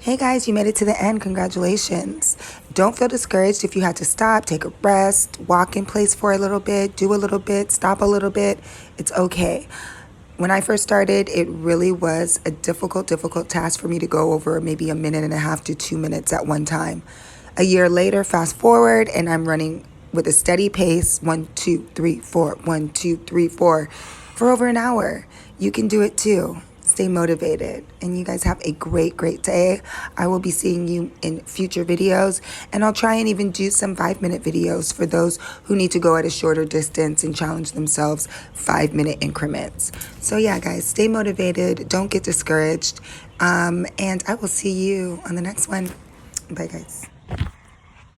Hey guys, you made it to the end. Congratulations. Don't feel discouraged if you had to stop, take a rest, walk in place for a little bit, do a little bit, stop a little bit. It's okay. When I first started, it really was a difficult task for me to go over maybe a minute and a half to 2 minutes at one time. A year later, fast forward, and I'm running with a steady pace 1, 2, 3, 4, 1, 2, 3, 4 for over an hour. You can do it too. Stay motivated, and you guys have a great day. I will be seeing you in future videos, and I'll try and even do some 5-minute videos for those who need to go at a shorter distance and challenge themselves 5-minute increments. So yeah, guys, stay motivated, don't get discouraged, and I will see you on the next one. Bye, guys.